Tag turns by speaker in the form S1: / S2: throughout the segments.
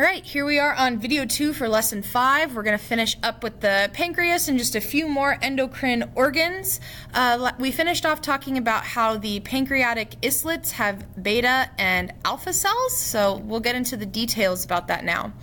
S1: All right, here we are on video 2 for lesson 5. We're going to finish up with the pancreas and just a few more endocrine organs. We finished off talking about how the pancreatic islets have beta and alpha cells, so we'll get into the details about that now.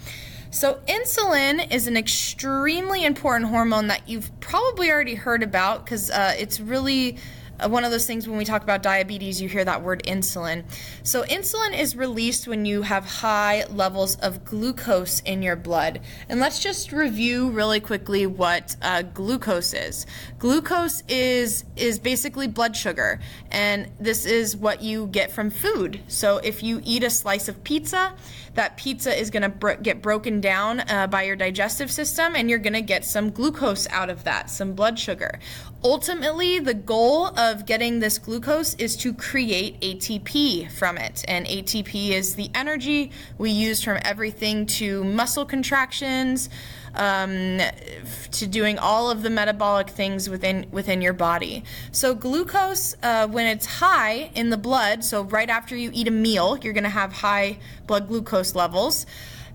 S1: So insulin is an extremely important hormone that you've probably already heard about because it's really one of those things when we talk about diabetes, you hear that word insulin. So insulin is released when you have high levels of glucose in your blood. And let's just review really quickly what glucose is. Glucose is basically blood sugar, and this is what you get from food. So if you eat a slice of pizza, that pizza is going to get broken down by your digestive system, and you're going to get some glucose out of that, some blood sugar. Ultimately, the goal of getting this glucose is to create ATP from it, and ATP is the energy we use from everything to muscle contractions, to doing all of the metabolic things within your body. So glucose, when it's high in the blood, so right after you eat a meal, you're going to have high blood glucose levels.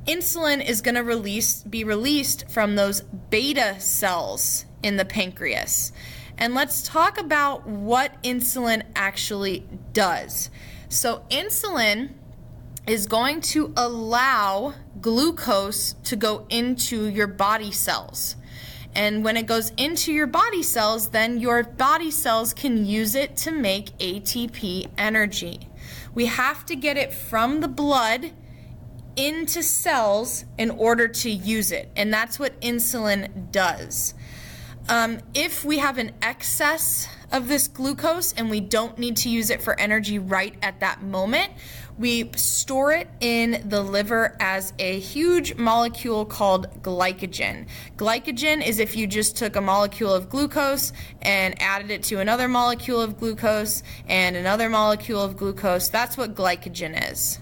S1: Insulin is going to be released from those beta cells in the pancreas. And let's talk about what insulin actually does. So insulin is going to allow glucose to go into your body cells. And when it goes into your body cells, then your body cells can use it to make ATP energy. We have to get it from the blood into cells in order to use it, and that's what insulin does. If we have an excess of this glucose and we don't need to use it for energy right at that moment, we store it in the liver as a huge molecule called glycogen. Glycogen is if you just took a molecule of glucose and added it to another molecule of glucose and another molecule of glucose. That's what glycogen is.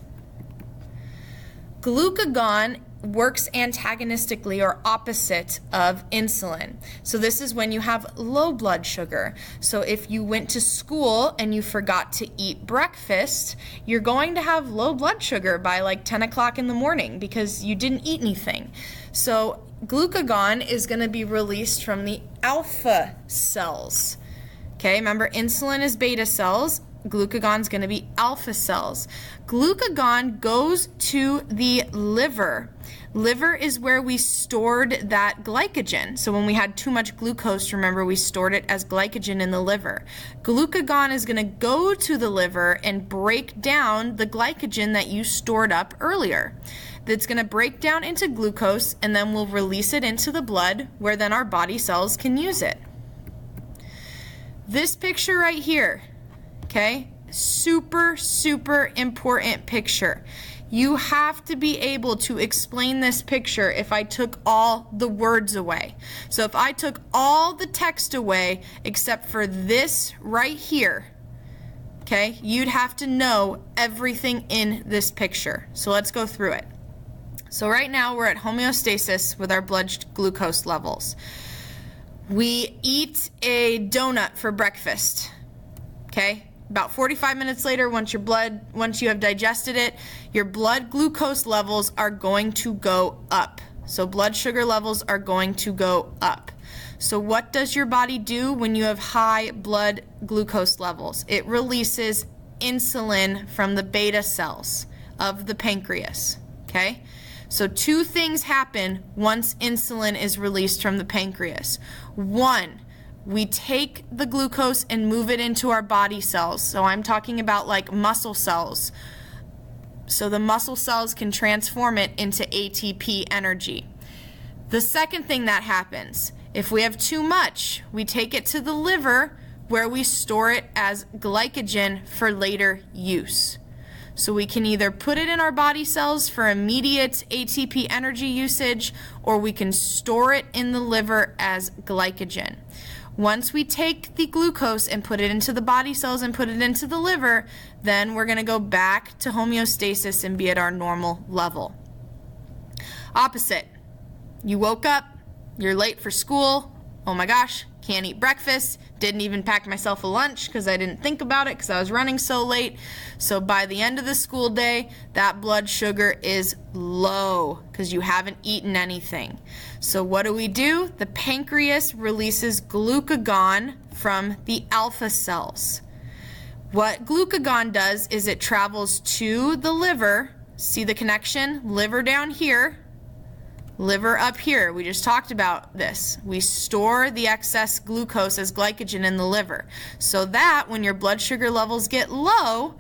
S1: Glucagon works antagonistically or opposite of insulin. So this is when you have low blood sugar. So if you went to school and you forgot to eat breakfast, you're going to have low blood sugar by like 10 o'clock in the morning because you didn't eat anything. So glucagon is going to be released from the alpha cells. Okay, remember insulin is beta cells. Glucagon is going to be alpha cells. Glucagon goes to the liver. Liver is where we stored that glycogen. So when we had too much glucose, remember we stored it as glycogen in the liver. Glucagon is going to go to the liver and break down the glycogen that you stored up earlier. That's going to break down into glucose, and then we'll release it into the blood where then our body cells can use it. This picture right here, okay, super important picture. You have to be able to explain this picture if I took all the words away. So if I took all the text away except for this right here, okay, you'd have to know everything in this picture. So let's go through it. So right now we're at homeostasis with our blood glucose levels. We eat a donut for breakfast, okay? About 45 minutes later, once you have digested it, your blood glucose levels are going to go up. So blood sugar levels are going to go up. So what does your body do when you have high blood glucose levels? It releases insulin from the beta cells of the pancreas, okay? So two things happen once insulin is released from the pancreas. One, we take the glucose and move it into our body cells. So I'm talking about like muscle cells. So the muscle cells can transform it into ATP energy. The second thing that happens, if we have too much, we take it to the liver where we store it as glycogen for later use. So we can either put it in our body cells for immediate ATP energy usage, or we can store it in the liver as glycogen. Once we take the glucose and put it into the body cells and put it into the liver, then we're going to go back to homeostasis and be at our normal level. Opposite. You woke up, you're late for school, oh my gosh, can't eat breakfast, didn't even pack myself a lunch because I didn't think about it because I was running so late. So by the end of the school day, that blood sugar is low because you haven't eaten anything. So what do? The pancreas releases glucagon from the alpha cells. What glucagon does is it travels to the liver. See the connection? Liver down here, liver up here. We just talked about this. We store the excess glucose as glycogen in the liver so that when your blood sugar levels get low,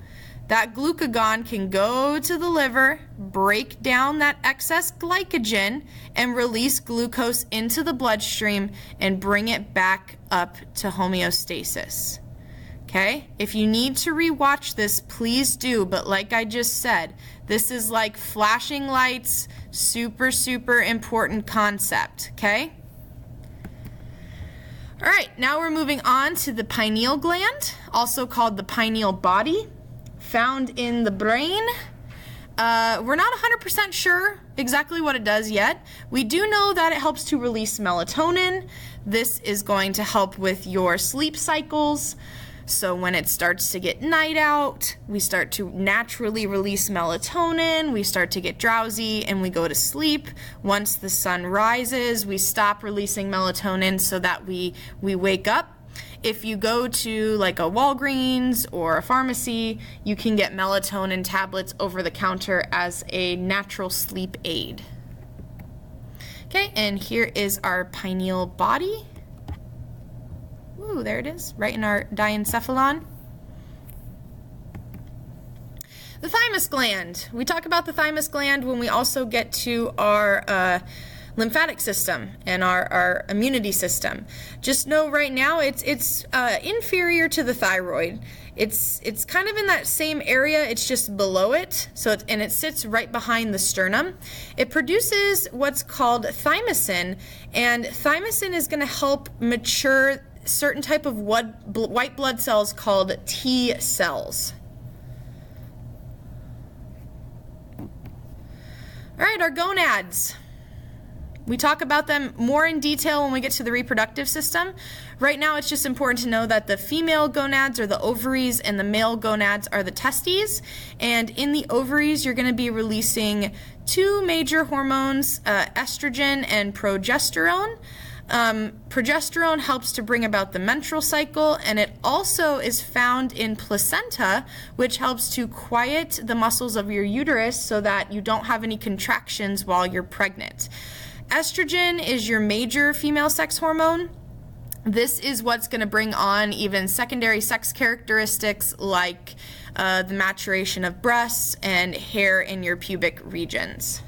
S1: that glucagon can go to the liver, break down that excess glycogen, and release glucose into the bloodstream and bring it back up to homeostasis. Okay? If you need to rewatch this, please do, but like I just said, this is like flashing lights, super, super important concept, okay? All right, now we're moving on to the pineal gland, also called the pineal body, found in the brain. We're not 100% sure exactly what it does yet. We do know that it helps to release melatonin. This is going to help with your sleep cycles. So when it starts to get night out, we start to naturally release melatonin, we start to get drowsy, and we go to sleep. Once the sun rises, we stop releasing melatonin so that we wake up. If you go to like a Walgreens or a pharmacy, you can get melatonin tablets over the counter as a natural sleep aid. Okay, and here is our pineal body. Ooh, there it is, right in our diencephalon. The thymus gland. We talk about the thymus gland when we also get to our lymphatic system and our immunity system. Just know right now it's inferior to the thyroid. It's kind of in that same area, it's just below it. So it sits right behind the sternum. It produces what's called thymosin, and thymosin is going to help mature certain type of white blood cells called T cells. All right, our gonads. We talk about them more in detail when we get to the reproductive system. Right now, it's just important to know that the female gonads are the ovaries and the male gonads are the testes. And in the ovaries, you're going to be releasing two major hormones, estrogen and progesterone. Progesterone helps to bring about the menstrual cycle, and it also is found in placenta, which helps to quiet the muscles of your uterus so that you don't have any contractions while you're pregnant. Estrogen is your major female sex hormone. This is what's going to bring on even secondary sex characteristics like the maturation of breasts and hair in your pubic regions.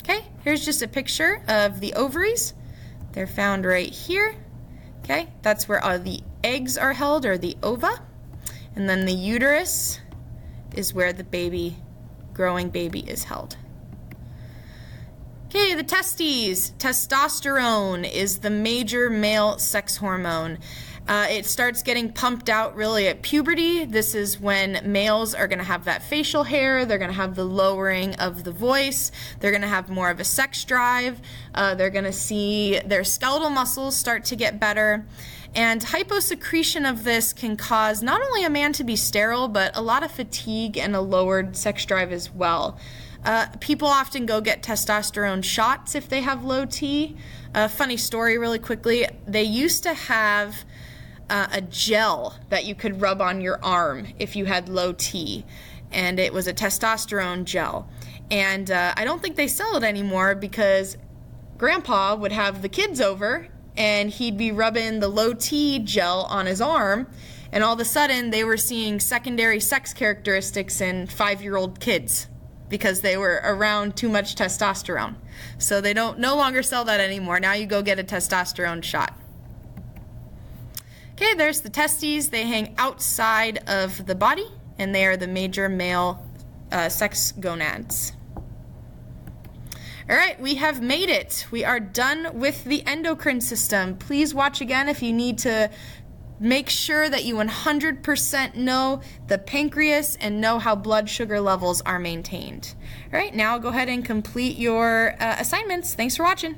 S1: Okay, here's just a picture of the ovaries. They're found right here. Okay, that's where all the eggs are held, or the ova. And then the uterus is where the growing baby is held. Okay, the testes. Testosterone is the major male sex hormone. It starts getting pumped out really at puberty. This is when males are going to have that facial hair. They're going to have the lowering of the voice. They're going to have more of a sex drive. They're going to see their skeletal muscles start to get better. And hyposecretion of this can cause not only a man to be sterile, but a lot of fatigue and a lowered sex drive as well. People often go get testosterone shots if they have low T. Funny story really quickly. They used to have a gel that you could rub on your arm if you had low T, and it was a testosterone gel. And I don't think they sell it anymore because Grandpa would have the kids over and he'd be rubbing the low T gel on his arm, and all of a sudden they were seeing secondary sex characteristics in 5-year-old kids because they were around too much testosterone. So they no longer sell that anymore. Now you go get a testosterone shot. Okay, there's the testes. They hang outside of the body, and they are the major male sex gonads. All right, we have made it. We are done with the endocrine system. Please watch again if you need to make sure that you 100% know the pancreas and know how blood sugar levels are maintained. All right, now go ahead and complete your assignments. Thanks for watching.